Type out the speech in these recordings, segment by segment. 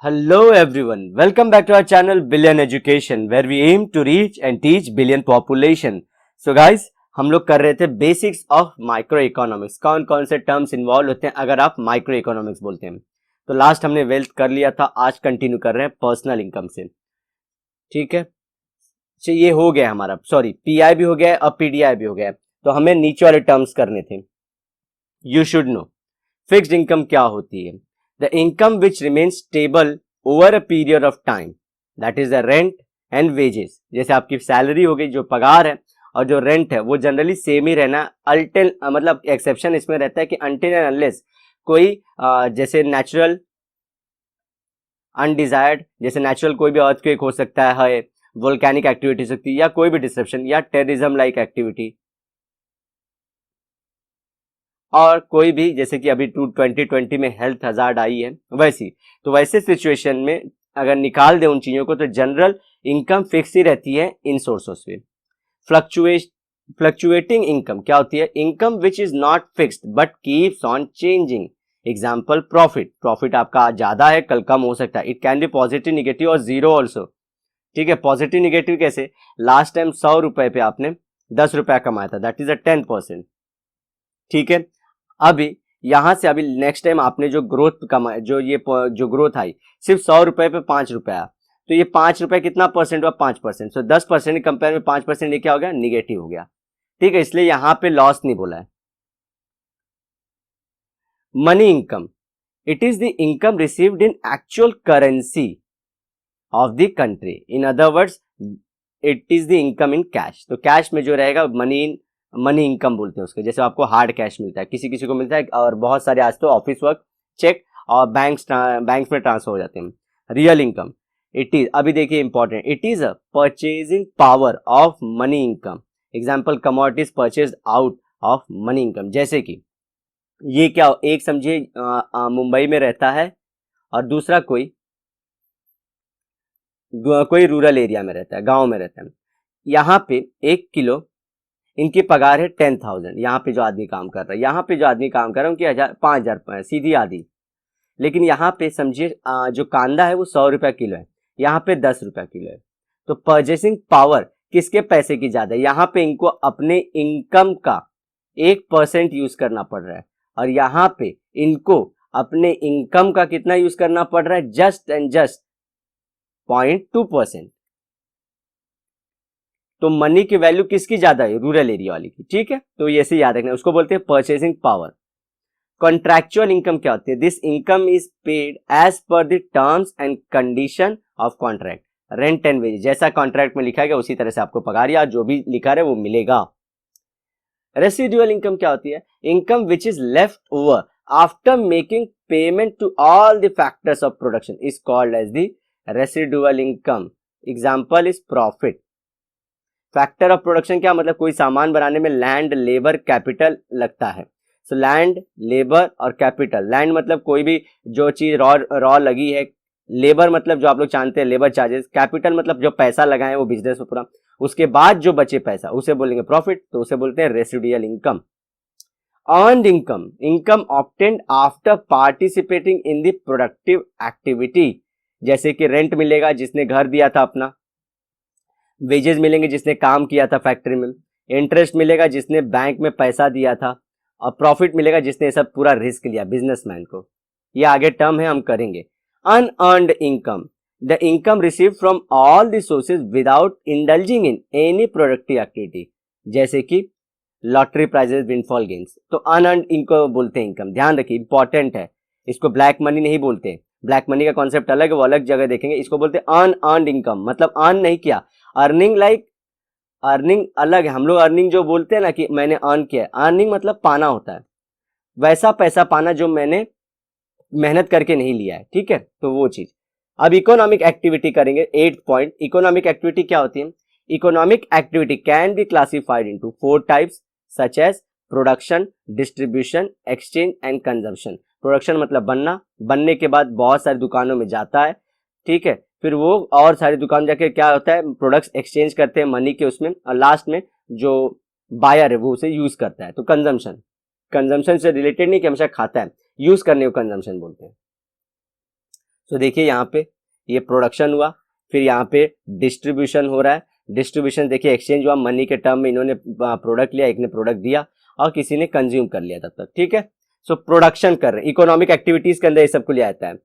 Hello everyone, welcome back to our channel Billion Education where we aim to reach and teach billion population. So guys, हम लोग कर रहे थे basics of micro economics. कौन कौन से टर्म्स इन्वॉल्व होते हैं अगर आप माइक्रो इकोनॉमिक्स बोलते हैं. तो लास्ट हमने वेल्थ कर लिया था, आज कंटिन्यू कर रहे हैं पर्सनल इनकम से. ठीक है, तो ये हो गया हमारा, सॉरी पीआई भी हो गया है और पीडीआई भी हो गया है. तो हमें नीचे वाले टर्म्स करने थे. You should know fixed income क्या होती है. The income which remains stable over a period of time, that is the rent and wages. जैसे आपकी सैलरी हो गई, जो पगार है और जो रेंट है वो जनरली सेम ही रहना. अल्टिल मतलब एक्सेप्शन इसमें रहता है कि अनटिल एंड अनलेस कोई जैसे नेचुरल अनडिजायर्ड, जैसे नेचुरल कोई भी अर्थक्वेक हो सकता है, वोल्केनिक एक्टिविटी हो सकती है, या कोई भी डिसरप्शन या टेररिज्म लाइक एक्टिविटी, और कोई भी जैसे कि अभी 2020 में हेल्थ हजार्ड आई है वैसी. तो वैसे सिचुएशन में अगर निकाल दे उन चीजों को तो जनरल इनकम फिक्स ही रहती है इन सोर्सों से. फ्लक्चुएटिंग इनकम क्या होती है. Income which is not fixed but keeps on changing. Example profit आपका ज्यादा है, कल कम हो सकता है. It can be positive, negative और जीरो ऑल्सो. ठीक है, पॉजिटिव निगेटिव कैसे. लास्ट टाइम 100 रुपए पे आपने 10 रुपया कमाया था, दैट इज अ 10%. ठीक है, अभी यहां से अभी नेक्स्ट टाइम आपने जो ग्रोथ कमाया, जो ग्रोथ आई सिर्फ 100 रुपए पे 5 रुपया, तो ये 5 रुपए कितना परसेंट हुआ, 5%. सो 10% के कंपेयर में 5% ये क्या हो गया, निगेटिव हो गया. ठीक है, इसलिए यहां पे लॉस नहीं बोला है. Money income, it is the income received in actual currency of the country. In other words it is the income in cash. तो कैश में जो रहेगा मनी इनकम बोलते हैं उसके. जैसे आपको हार्ड कैश मिलता है, किसी किसी को मिलता है, और बहुत सारे आज तो ऑफिस वर्क, चेक और बैंक में ट्रांसफर हो जाते हैं. रियल इनकम, इट इज, अभी देखिए important, it is a purchasing power of money income. Example commodities purchase out of money income. जैसे कि ये क्या, एक समझिए मुंबई में रहता है और दूसरा कोई रूरल एरिया में रहता है, गांव में रहता है. यहाँ पे 1 किलो इनकी पगार है 10,000. यहाँ पे जो आदमी काम कर रहा है, यहाँ पे जो आदमी काम कर रहा है उनकी 5,000 सीधी आधी. लेकिन यहाँ पे समझिए जो कांदा है वो 100 रुपया किलो है, यहाँ पे 10 रुपया किलो है. तो परचेसिंग पावर किसके पैसे की ज्यादा है. यहाँ पे इनको अपने इनकम का 1% यूज करना पड़ रहा है, और यहाँ पे इनको अपने इनकम का कितना यूज करना पड़ रहा है, जस्ट एंड जस्ट 0.2%. तो मनी की वैल्यू किसकी ज्यादा है, रूरल एरिया वाली की. ठीक है, तो ये ऐसे याद रखना, उसको बोलते हैं परचेसिंग पावर. कॉन्ट्रैक्चुअल इनकम क्या होती है. This income is paid as per the terms and condition of contract. Rent and wage, जैसा कॉन्ट्रैक्ट में लिखा गया उसी तरह से आपको पगार या जो भी लिखा है वो मिलेगा. रेसिडुअल इनकम क्या होती है. Income which is left over after making payment to all the factors of production is called as the residual income. Example is profit. Factor of production क्या मतलब, कोई सामान बनाने में लैंड, लेबर, कैपिटल लगता है. सो लैंड, लेबर और capital. Land मतलब कोई भी जो चीज रॉ लगी है. लेबर मतलब जो आप लोग जानते हैं लेबर चार्जेस. कैपिटल मतलब जो पैसा लगाए वो बिजनेस में पूरा, उसके बाद जो बचे पैसा उसे बोलेंगे प्रॉफिट. तो उसे बोलते हैं residual income. Earned income, income obtained after participating in the productive activity. जैसे कि रेंट मिलेगा जिसने घर दिया था अपना, वेजेस मिलेंगे जिसने काम किया था फैक्ट्री में, इंटरेस्ट मिलेगा जिसने बैंक में पैसा दिया था, और प्रॉफिट मिलेगा जिसने सब पूरा रिस्क लिया बिजनेसमैन को. ये आगे टर्म है, हम करेंगे. Unearned income, the income receive from all the sources without indulging in any productive activity. जैसे कि लॉटरी प्राइजेस, विंडफॉल गेन्स. तो अनअर्न्ड इनको बोलते हैं इनकम. ध्यान रखिए, इंपॉर्टेंट है. इसको ब्लैक मनी नहीं बोलते. ब्लैक मनी का कॉन्सेप्ट अलग है, वो अलग जगह देखेंगे. इसको बोलते हैं अनअर्न्ड इनकम, मतलब अर्न नहीं किया. अर्निंग लाइक अर्निंग अलग है. हम लोग अर्निंग जो बोलते हैं ना कि मैंने अर्न किया है, अर्निंग मतलब पाना होता है, वैसा पैसा पाना जो मैंने मेहनत करके नहीं लिया है. ठीक है, तो वो चीज. अब इकोनॉमिक एक्टिविटी करेंगे. 8 पॉइंट. इकोनॉमिक एक्टिविटी क्या होती है. Economic activity can be classified into 4 types such as production, distribution, exchange and consumption. Production मतलब बनना, बनने के बाद बहुत सारी दुकानों में जाता है. ठीक है, फिर वो और सारी दुकान जाके क्या होता है, प्रोडक्ट्स एक्सचेंज करते हैं मनी के उसमें, और लास्ट में जो बायर है वो उसे यूज करता है. तो कंजम्पशन, कंजम्पशन से रिलेटेड नहीं कि हमेशा खाता है, यूज करने को कंजम्पशन बोलते हैं. तो देखिए यहाँ पे ये प्रोडक्शन हुआ, फिर यहाँ पे डिस्ट्रीब्यूशन हो रहा है, डिस्ट्रीब्यूशन देखिए एक्सचेंज हुआ, मनी के टर्म में इन्होंने प्रोडक्ट लिया, एक ने प्रोडक्ट दिया और किसी ने कंज्यूम कर लिया तब तक, ठीक है। सो प्रोडक्शन कर रहे हैं, इकोनॉमिक एक्टिविटीज के अंदर ये सब को लिया जाता है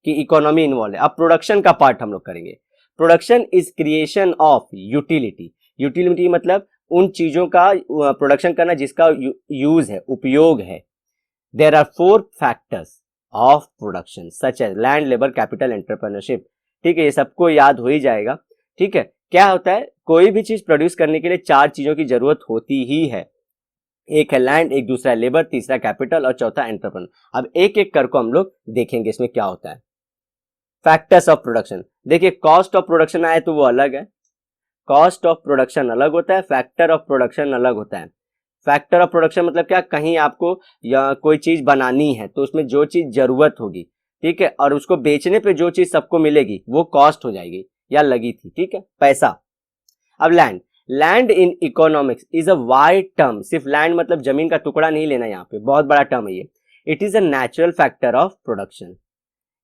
कि इकोनॉमी इन्वॉल्व है। अब प्रोडक्शन का पार्ट हम लोग करेंगे। Production is creation of utility. Utility मतलब उन चीजों का प्रोडक्शन करना जिसका यूज है, उपयोग है। There are 4 factors of production such as land, labour, capital, entrepreneurship, ठीक है। ये सबको याद हो ही जाएगा, ठीक है। क्या होता है, कोई भी चीज प्रोड्यूस करने के लिए 4 चीजों की जरूरत होती ही है। एक है लैंड, एक दूसरा है लेबर, तीसरा कैपिटल और चौथा एंटरप्रेन्योर। अब एक एक करके हम लोग देखेंगे इसमें क्या होता है। फैक्टर्स ऑफ प्रोडक्शन, देखिए कॉस्ट ऑफ प्रोडक्शन आए तो वो अलग है, कॉस्ट ऑफ प्रोडक्शन अलग होता है, फैक्टर ऑफ प्रोडक्शन अलग होता है। फैक्टर ऑफ प्रोडक्शन मतलब क्या, कहीं आपको या कोई चीज बनानी है तो उसमें जो चीज जरूरत होगी, ठीक है, और उसको बेचने पे जो चीज सबको मिलेगी वो कॉस्ट हो जाएगी या लगी थी, ठीक है, पैसा। अब land, land in economics is a wide term, सिर्फ लैंड मतलब जमीन का टुकड़ा नहीं लेना, यहाँ पे बहुत बड़ा टर्म है ये। It is a natural factor of production.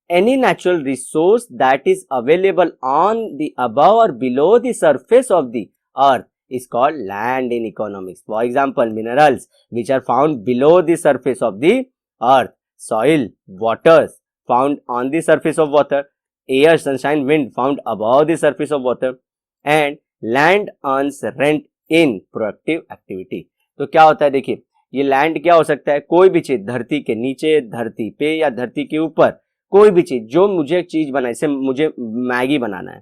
Any natural resource that is available on the above or below the surface of the earth is called land in economics. For example, minerals which are found below the surface of the earth, soil, waters found on the surface of water, air, sunshine, wind found above the surface of water, and land earns rent in productive activity. तो क्या होता है, देखिए ये land क्या हो सकता है, कोई भी चीज धरती के नीचे, धरती पे या धरती के ऊपर कोई भी चीज जो मुझे चीज बनाए, जैसे मुझे मैगी बनाना है,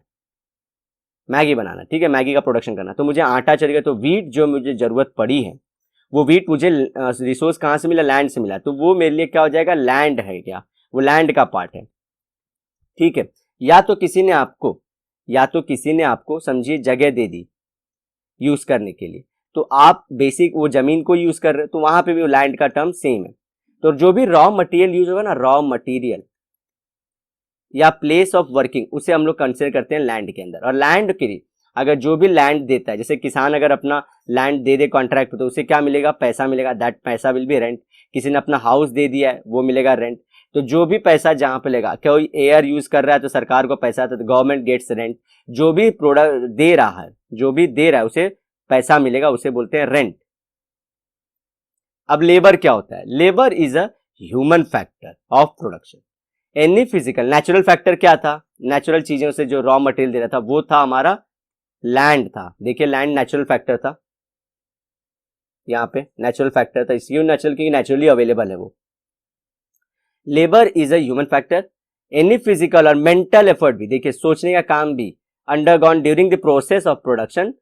मैगी बनाना, ठीक है, मैगी का प्रोडक्शन करना, तो मुझे आटा चाहिए, तो वीट जो मुझे जरूरत पड़ी है वो वीट मुझे रिसोर्स कहाँ से मिला, लैंड से मिला, तो वो मेरे लिए क्या हो जाएगा, लैंड है, क्या वो लैंड का पार्ट है, ठीक है। या तो किसी ने आपको समझिए जगह दे दी यूज करने के लिए, तो आप बेसिक वो जमीन को यूज कर रहे हो, तो वहां पे भी लैंड का टर्म सेम है। तो जो भी रॉ मटेरियल यूज होगा ना, रॉ मटेरियल या प्लेस ऑफ वर्किंग, उसे हम लोग कंसिडर करते हैं लैंड के अंदर। और लैंड के लिए अगर जो भी लैंड देता है, जैसे किसान अगर अपना लैंड दे दे कॉन्ट्रैक्ट पे, तो उसे क्या मिलेगा, पैसा मिलेगा, दैट पैसा विल बी रेंट। किसी ने अपना हाउस दे दिया है, वो मिलेगा रेंट। तो जो भी पैसा जहां पे लेगा, कोई एयर यूज कर रहा है तो सरकार को पैसा आता है, तो गवर्नमेंट गेट्स रेंट। जो भी प्रोडक्ट दे रहा है उसे पैसा मिलेगा, उसे बोलते हैं रेंट। अब लेबर क्या होता है, labour is a human factor of production. Any physical, natural factor क्या था, नेचुरल चीजों से जो रॉ मटेरियल दे रहा था वो था हमारा लैंड था। देखिए लैंड नेचुरल फैक्टर था, यहाँ पे नेचुरल फैक्टर था, इसलिए नेचुरल क्योंकि नेचुरली अवेलेबल है वो। Labour is a human factor. Any physical और मेंटल एफर्ट भी, देखिए सोचने का काम भी, undergone during the process of production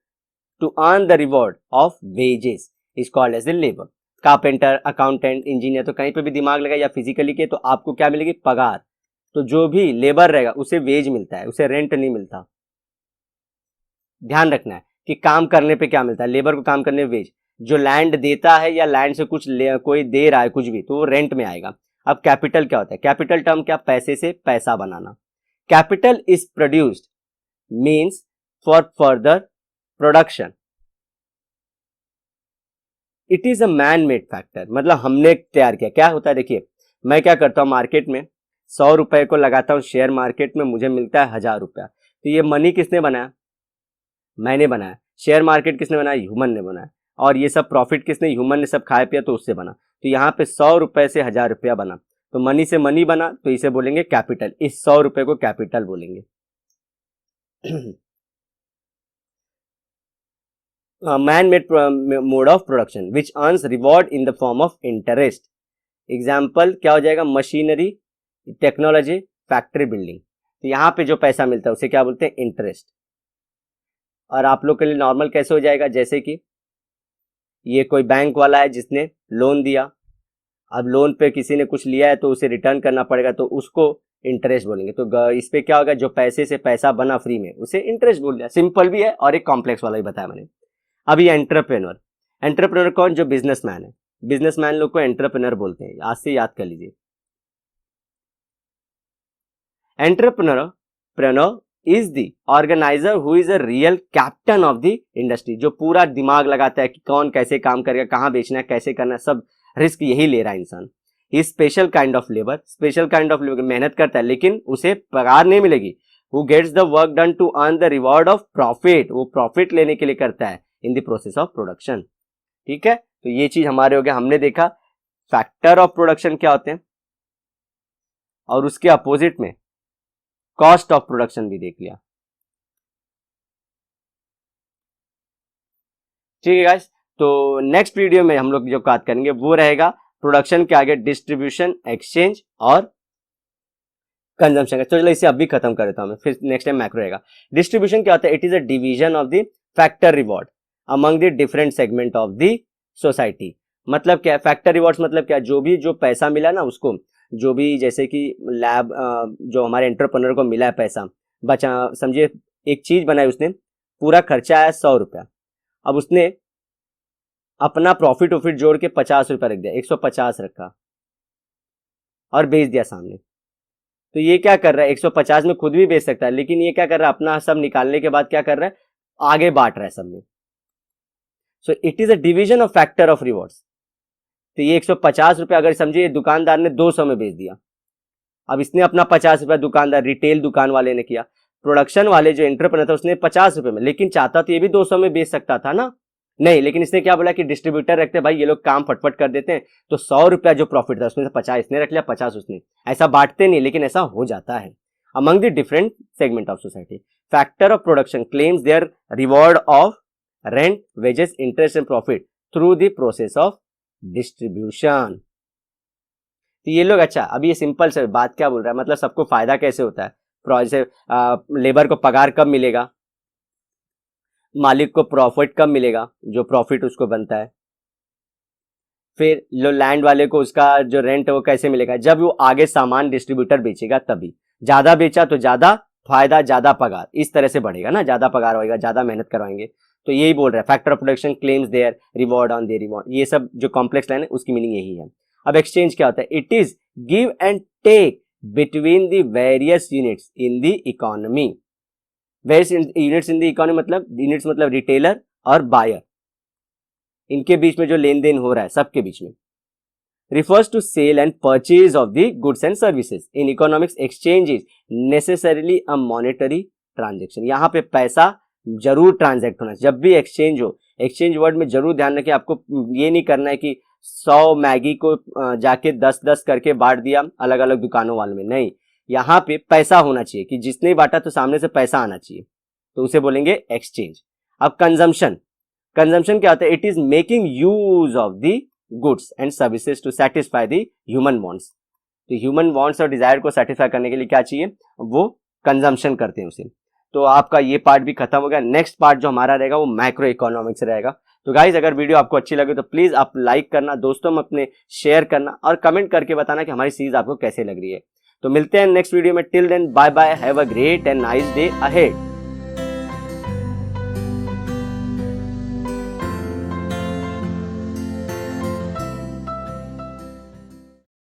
to earn the reward of wages is called as the labour. Carpenter, accountant, engineer, तो कहीं पे भी दिमाग लगा या फिजिकली के, तो आपको क्या मिलेगी, पगार। तो जो भी लेबर रहेगा उसे वेज मिलता है, उसे रेंट नहीं मिलता। ध्यान रखना है कि काम करने पे क्या मिलता है, लेबर को काम करने पे वेज। जो लैंड देता है या लैंड से कुछ कोई दे रहा है कुछ भी, तो वो रेंट में आएगा। अब कैपिटल क्या होता है, कैपिटल टर्म क्या, पैसे से पैसा बनाना। Capital is produced means for further production. It is a man made factor, मतलब हमने तैयार किया। क्या होता है, देखिए मैं क्या करता हूं, मार्केट में 100 रुपए को लगाता हूं शेयर मार्केट में, मुझे मिलता है 1000 रुपया। तो ये मनी किसने बनाया, मैंने बनाया। शेयर मार्केट किसने बनाया, ह्यूमन ने बनाया। और ये सब प्रॉफिट किसने, ह्यूमन ने सब खाया पिया तो उससे बना। तो यहाँ पे 100 रुपए से 1000 रुपया बना, तो मनी से मनी बना, तो इसे बोलेंगे कैपिटल। इस 100 रुपए को कैपिटल बोलेंगे। man-made mode of production which earns reward in the form of interest. Example क्या हो जाएगा, मशीनरी, टेक्नोलॉजी, फैक्ट्री बिल्डिंग। तो यहाँ पे जो पैसा मिलता है उसे क्या बोलते हैं, इंटरेस्ट। और आप लोग के लिए नॉर्मल कैसे हो जाएगा, जैसे कि ये कोई बैंक वाला है जिसने लोन दिया, अब लोन पे किसी ने कुछ लिया है तो उसे रिटर्न करना पड़ेगा, तो उसको इंटरेस्ट बोलेंगे। तो इस पे क्या होगा, जो पैसे से पैसा बना फ्री में, उसे इंटरेस्ट बोल दिया। सिंपल भी है और एक कॉम्प्लेक्स वाला भी बताया मैंने। अब ये एंटरप्रेन्योर, एंटरप्रेन्योर कौन, जो बिजनेसमैन है, बिजनेसमैन लोग को एंटरप्रेन्योर बोलते हैं, आज से याद कर लीजिए। Entrepreneur is the organiser who is a real captain of the industry, जो पूरा दिमाग लगाता है कि कौन कैसे काम करेगा, कहां बेचना है, कैसे करना है, सब रिस्क यही ले रहा है इंसान। He special kind of labour, special kind of labour, मेहनत करता है लेकिन उसे पगार नहीं मिलेगी। Who gets the work done to earn the reward of profit, वो प्रॉफिट लेने के लिए करता है in the process of production. ठीक है, तो ये चीज हमारे हो गया। हमने देखा फैक्टर ऑफ प्रोडक्शन क्या होते हैं और उसके अपोजिट में कॉस्ट ऑफ प्रोडक्शन भी देख लिया। ठीक है गाइस, तो नेक्स्ट वीडियो में हम लोग जो बात करेंगे वो रहेगा प्रोडक्शन के आगे डिस्ट्रीब्यूशन, एक्सचेंज और कंजम्पशन का। चलो इसे अभी खत्म कर देता हूं मैं, फिर नेक्स्ट टाइम मैक्रो रहेगा। डिस्ट्रीब्यूशन क्या होता है? It is a division of the factor reward among the different segment of the society. मतलब क्या है फैक्टर रिवॉर्ड्स? मतलब क्या, जो पैसा मिला ना उसको, जो भी जैसे कि लैब जो हमारे एंटरप्रेन्योर को मिला है पैसा बचा, समझिए एक चीज बनाई उसने, पूरा खर्चा आया 100 रुपया, अब उसने अपना प्रॉफिट वॉफिट जोड़ के 50 रुपया रख दिया, 150 रखा और बेच दिया सामने। तो ये क्या कर रहा है? 150 में खुद भी बेच सकता है, लेकिन ये क्या कर रहा है? अपना सब निकालने के बाद क्या कर रहा है? आगे बांट रहा है सब में। So it is a division of factor of rewards. तो ये 150 रुपया अगर समझिए दुकानदार ने 200 में बेच दिया, अब इसने अपना 50 रुपया, दुकानदार रिटेल दुकान वाले ने किया, प्रोडक्शन वाले जो एंटरप्रेन्योर था उसने 50 रुपए में, लेकिन चाहता तो ये भी 200 में बेच सकता था ना, नहीं, लेकिन इसने क्या बोला कि डिस्ट्रीब्यूटर रखते भाई, ये लोग काम फटफट कर देते हैं, तो 100 रुपया जो प्रॉफिट था उसमें से 50 इसने रख लिया, 50 उसने, ऐसा बांटते नहीं, लेकिन ऐसा हो जाता है among the different segment of society. Factor of production claims their reward of rent, wages, interest and profit through the process of distribution. तो ये लोग, अच्छा अभी ये सिंपल से बात क्या बोल रहा है, मतलब सबको फायदा कैसे होता है, लेबर को पगार कब मिलेगा, मालिक को प्रॉफिट कब मिलेगा, जो प्रॉफिट उसको बनता है, फिर जो लैंड वाले को उसका जो रेंट है वो कैसे मिलेगा, जब वो आगे सामान डिस्ट्रीब्यूटर बेचेगा तभी, ज्यादा बेचा तो ज्यादा फायदा, ज्यादा पगार, इस तरह से बढ़ेगा ना, ज्यादा पगार होगा, ज्यादा मेहनत करवाएंगे। तो यही बोल रहा है factor of production claims their reward on their reward, ये सब जो कॉम्प्लेक्स लाइन है उसकी मीनिंग यही है। अब एक्सचेंज क्या होता है? It is give and take between the various units in the economy. Various units in the economy मतलब, यूनिट्स मतलब रिटेलर और बायर, इनके बीच में जो लेन देन हो रहा है सबके बीच में। refers to sale and purchase of the goods and services. In economics, exchange is necessarily a monetary transaction. यहाँ पे पैसा जरूर ट्रांजैक्ट होना, जब भी एक्सचेंज हो, एक्सचेंज वर्ड में जरूर ध्यान रखें, आपको ये नहीं करना है कि 100 मैगी को जाके 10-10 करके बांट दिया अलग अलग दुकानों वाले में, नहीं, यहाँ पे पैसा होना चाहिए कि जिसने बांटा तो सामने से पैसा आना चाहिए, तो उसे बोलेंगे एक्सचेंज। अब कंजम्पशन, कंजम्पशन क्या होता है? It is making use of the goods and services to satisfy the human wants. तो ह्यूमन वांट्स और डिजायर को सेटिस्फाई करने के लिए क्या चाहिए? वो कंजम्पशन करते हैं उसे। तो आपका ये पार्ट भी खत्म हो गया। नेक्स्ट पार्ट जो हमारा रहेगा वो मैक्रो इकोनॉमिक्स रहेगा। तो गाइज अगर वीडियो आपको अच्छी लगे तो प्लीज आप लाइक करना, दोस्तों में अपने शेयर करना और कमेंट करके बताना कि हमारी सीरीज आपको कैसे लग रही है। तो मिलते हैं नेक्स्ट वीडियो में, till then bye bye, have a great and nice day ahead.